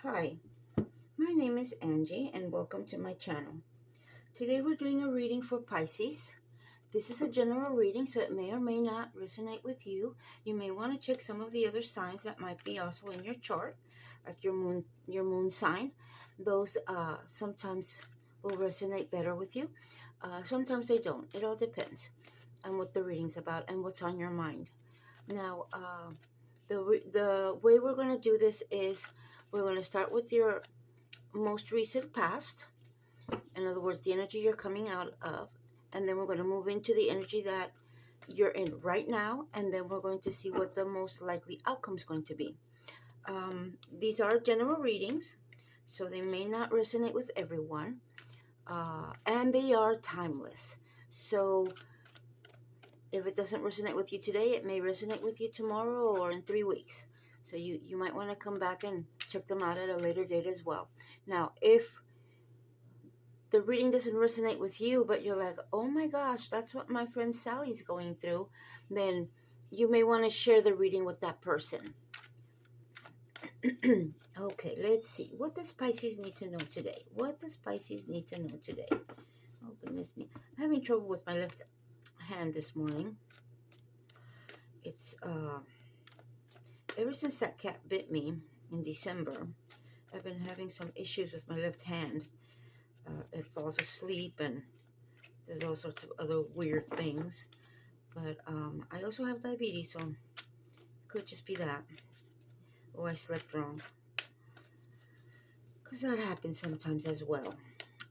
Hi, my name is Angie and welcome to my channel. Today we're doing a reading for Pisces. This is a general reading, so it may or may not resonate with you. You may want to check some of the other signs that might be also in your chart, like your moon sign. Those sometimes will resonate better with you. Sometimes they don't. It all depends on what the reading's about and what's on your mind. Now, the way we're going to do this is we're going to start with your most recent past. In other words, the energy you're coming out of. And then we're going to move into the energy that you're in right now. And then we're going to see what the most likely outcome is going to be. These are general readings, so they may not resonate with everyone. And they are timeless. So if it doesn't resonate with you today, it may resonate with you tomorrow or in 3 weeks. So you might want to come back and check them out at a later date as well. Now, if the reading doesn't resonate with you, but you're like, oh my gosh, that's what my friend Sally's going through, then you may want to share the reading with that person. Okay, let's see. What does Pisces need to know today? What does Pisces need to know today? Oh, goodness me. I'm having trouble with my left hand this morning. It's, ever since that cat bit me in December, I've been having some issues with my left hand. It falls asleep and there's all sorts of other weird things. But I also have diabetes, so it could just be that. Oh, I slept wrong. Because that happens sometimes as well.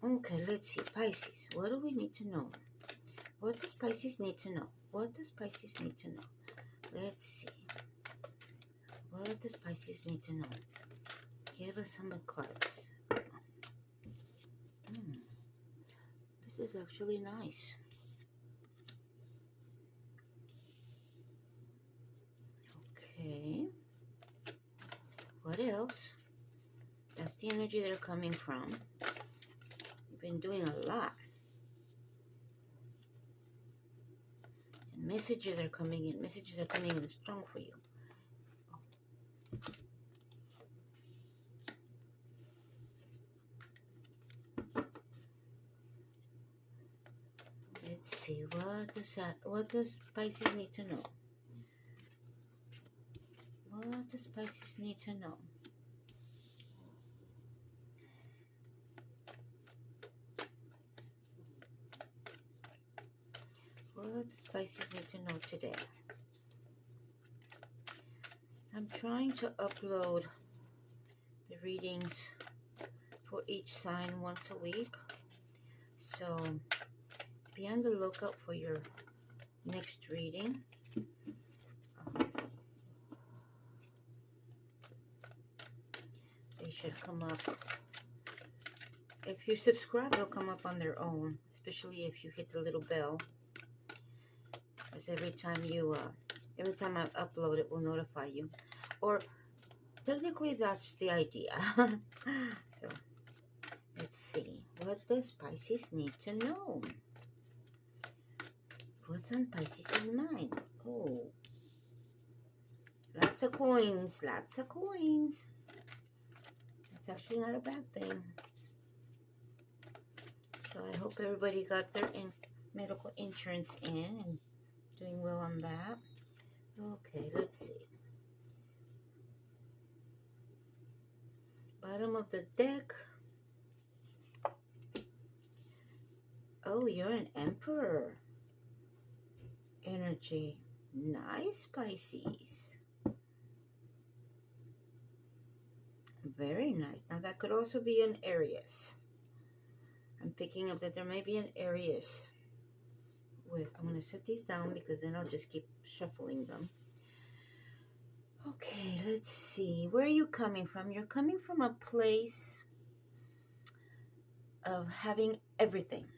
Okay, let's see. Pisces, what do we need to know? What does Pisces need to know? What does Pisces need to know? Let's see. What does Pisces need to know? Give us some cards. This is actually nice. Okay. What else? That's the energy they're coming from. You've been doing a lot. And messages are coming in. Messages are coming in strong for you. Let's see. What does Pisces need to know? What does Pisces need to know? What does Pisces need to know today? I'm trying to upload the readings for each sign once a week. So be on the lookout for your next reading. They should come up. If you subscribe, they'll come up on their own, especially if you hit the little bell. Because every time I upload, it will notify you. Or technically, that's the idea. So let's see. What does Pisces need to know? What's on Pisces' mind? Oh, lots of coins. Lots of coins. That's actually not a bad thing. So I hope everybody got their medical insurance in and doing well on that. Okay, let's see. Bottom of the deck. Oh, you're an Emperor energy. Nice, Pisces. Very nice. Now, that could also be an Aries. I'm picking up that there may be an Aries with... I'm going to set these down because then I'll just keep shuffling them. Okay, let's see. Where are you coming from? You're coming from a place of having everything.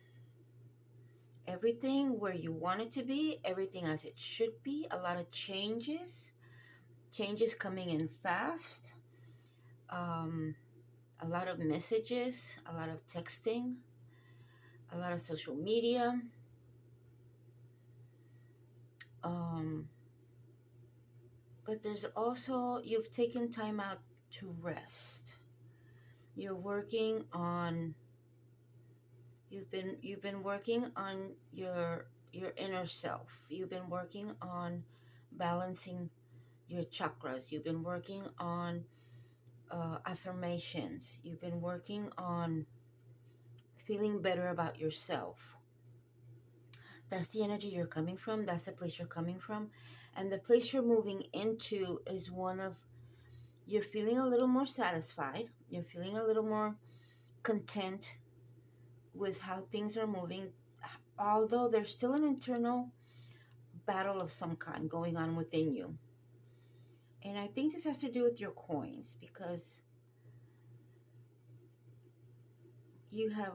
Everything where you want it to be, everything as it should be, a lot of changes coming in fast, a lot of messages, a lot of texting, a lot of social media, but there's also, you've taken time out to rest. You're working on, you've been working on your inner self. You've been working on balancing your chakras. You've been working on affirmations. You've been working on feeling better about yourself. That's the energy you're coming from. That's the place you're coming from. And the place you're moving into is one of, you're feeling a little more satisfied. You're feeling a little more content with how things are moving, although there's still an internal battle of some kind going on within you. And I think this has to do with your coins, because you have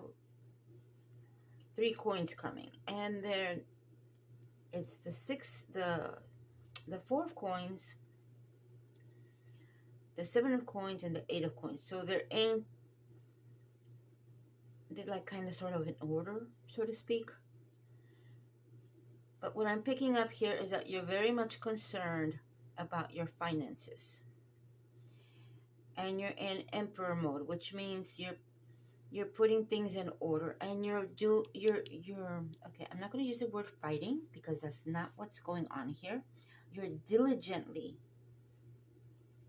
3 coins coming, and it's the 6, the 4 of coins, the 7 of coins, and the 8 of coins. So they're like kind of sort of in order, so to speak. But what I'm picking up here is that you're very much concerned about your finances, and you're in emperor mode, which means you're putting things in order, and you're okay, I'm not going to use the word fighting, because that's not what's going on here. You're diligently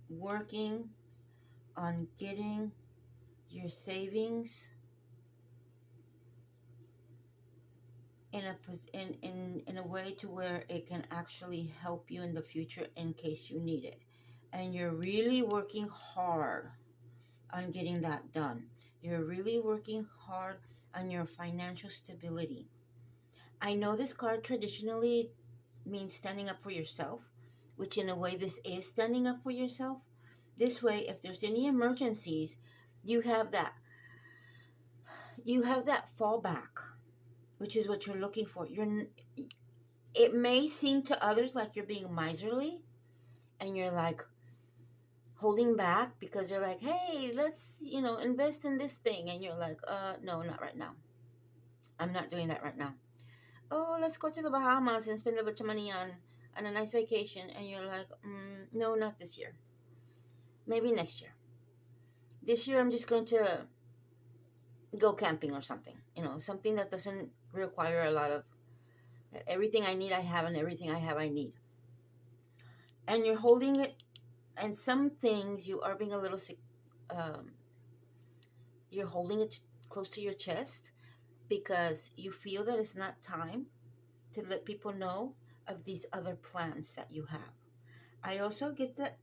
working on getting your savings in a way to where it can actually help you in the future in case you need it. And you're really working hard on getting that done. You're really working hard on your financial stability. I know this card traditionally means standing up for yourself, which in a way this is standing up for yourself. This way, if there's any emergencies, you have that fallback, which is what you're looking for. It may seem to others like you're being miserly, and you're like holding back because you're like, hey, let's, invest in this thing. And you're like, no, not right now. I'm not doing that right now. Oh, let's go to the Bahamas and spend a bunch of money on a nice vacation. And you're like, no, not this year. Maybe next year. This year I'm just going to go camping or something. Something that doesn't require a lot of, everything I need I have, and everything I have I need. And you're holding it, and some things you are being a little sick. You're holding it close to your chest because you feel that it's not time to let people know of these other plans that you have. I also get that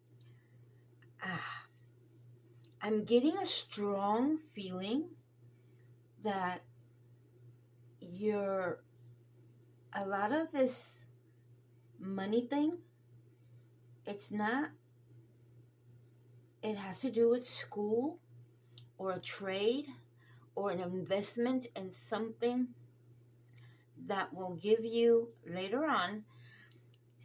I'm getting a strong feeling that a lot of this money thing, it has to do with school or a trade or an investment in something that will give you later on.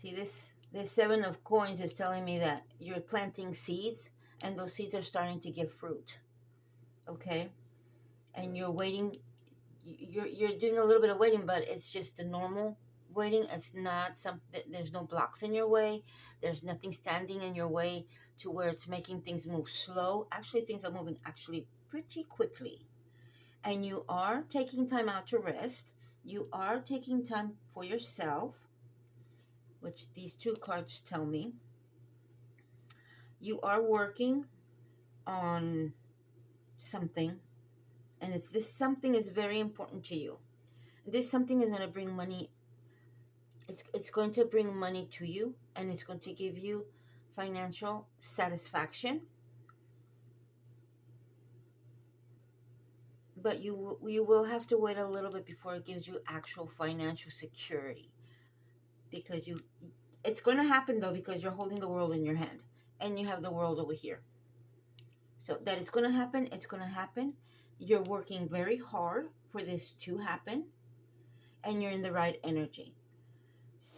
See, this 7 of coins is telling me that you're planting seeds, and those seeds are starting to give fruit. Okay? And you're waiting, you're doing a little bit of waiting, but it's just the normal waiting. It's not something, there's no blocks in your way. There's nothing standing in your way to where it's making things move slow. Actually, things are moving pretty quickly. And you are taking time out to rest. You are taking time for yourself, which these 2 cards tell me. You are working on something, and this something is very important to you. This something is going to bring money. It's going to bring money to you, and it's going to give you financial satisfaction. But you will have to wait a little bit before it gives you actual financial security, because it's going to happen though, because you're holding the world in your hand, and you have the world over here. So that it's going to happen. It's going to happen. You're working very hard for this to happen, and you're in the right energy.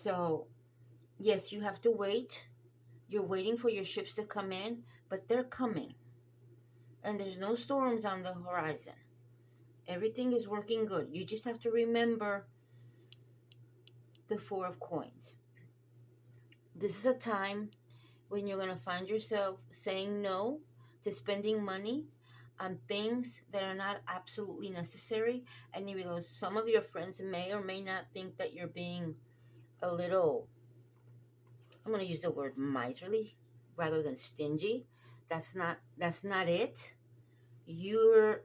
So yes, you have to wait. You're waiting for your ships to come in, but they're coming, and there's no storms on the horizon. Everything is working good. You just have to remember the 4 of coins. This is a time when you're going to find yourself saying no to spending money on things that are not absolutely necessary. And even though some of your friends may or may not think that you're being a little, I'm going to use the word miserly rather than stingy. That's not it. You're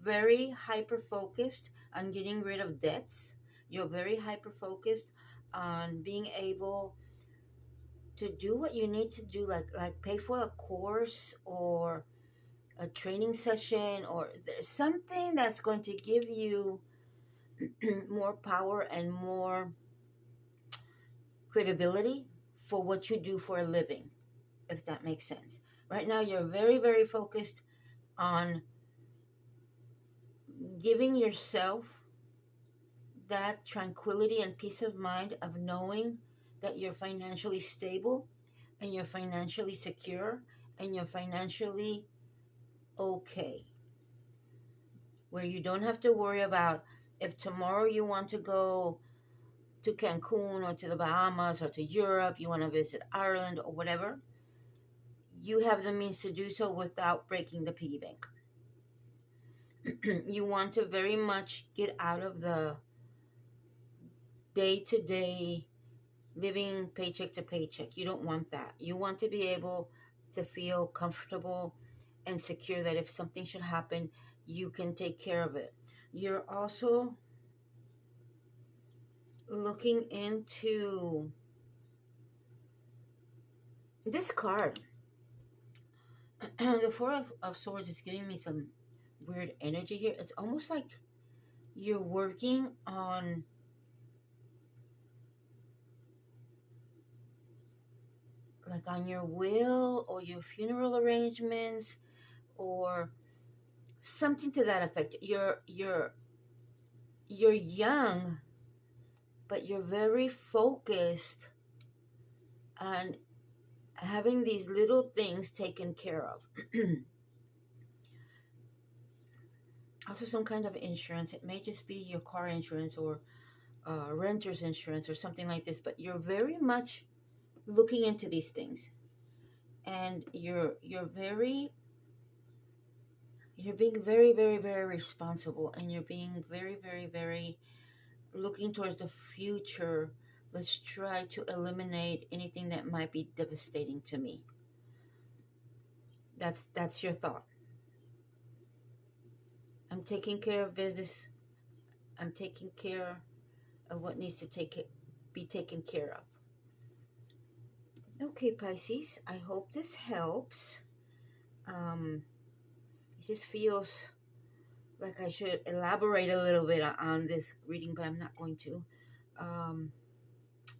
very hyper focused on getting rid of debts. You're very hyper focused on being able to do what you need to do, like pay for a course or a training session, or there's something that's going to give you more power and more credibility for what you do for a living, if that makes sense. Right now, you're very, very focused on giving yourself that tranquility and peace of mind of knowing that you're financially stable and you're financially secure and you're financially okay, where you don't have to worry about if tomorrow you want to go to Cancun or to the Bahamas or to Europe, you want to visit Ireland or whatever, you have the means to do so without breaking the piggy bank. You want to very much get out of the day-to-day living paycheck to paycheck. You don't want that. You want to be able to feel comfortable and secure that if something should happen, you can take care of it. You're also looking into this card. The Four of Swords is giving me some weird energy here. It's almost like you're working on your will or your funeral arrangements or something to that effect. You're young, but you're very focused on having these little things taken care of. Also, some kind of insurance. It may just be your car insurance or renter's insurance or something like this, but you're very much looking into these things, and you're being very, very, very responsible, and you're being very, very, very looking towards the future. Let's try to eliminate anything that might be devastating to me. That's your thought. I'm taking care of business. I'm taking care of what needs to be taken care of. Okay, Pisces, I hope this helps. It just feels like I should elaborate a little bit on this reading, but I'm not going to.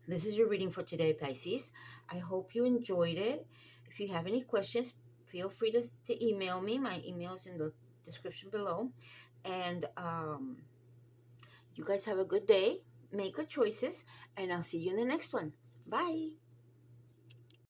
This is your reading for today, Pisces. I hope you enjoyed it. If you have any questions, feel free to email me. My email is in the description below. And you guys have a good day. Make good choices. And I'll see you in the next one. Bye.